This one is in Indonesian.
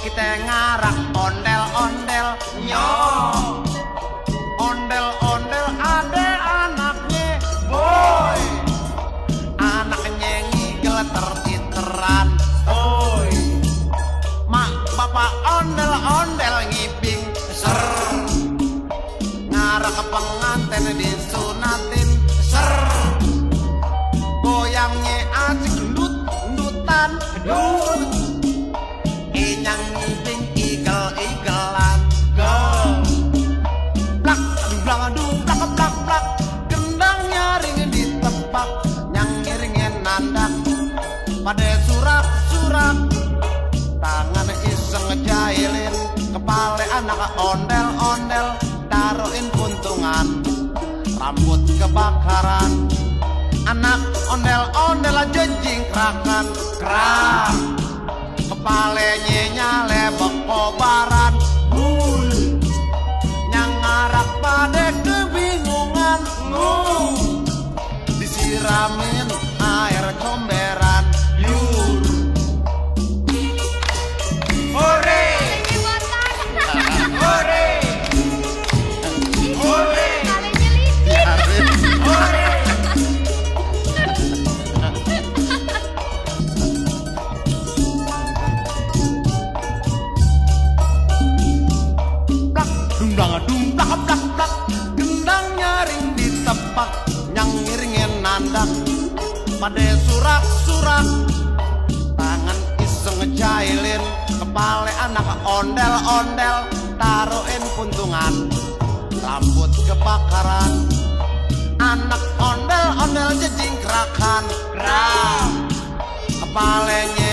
kita ngarak ondel-ondel nyo. Ondel-ondel ade anaknya boy, anaknya ngigel tertiteran oi. Mak bapak ondel-ondel ngiping ser, ngarak pengantin disunatin ser, goyangnya asik ndut-ndutan dut, inyang ngiping igel-igelan go. Plak blang adung plak plak plak, gendang nyaring ditepak, nyang ngiringin nandak pada surak-surak, tangan iseng ngejailin kepala anak ondel-ondel, taruhin puntungan rambut kebakaran, anak ondel-ondel aja jingkrakan kerak, kepalanya nyale kobaran bul, nyang ngarak pada kebingungan disiramin air comberan yur. Hore hore hore hore. Dung plak plak plak, gendang nyaring ditepak, nyang ngiringin nandak pada surak-surak, tangan iseng ngejailin kepala anak ondel-ondel, taruhin puntungan rambut kebakaran, anak ondel-ondel jejingkrakan gerak, kepalanya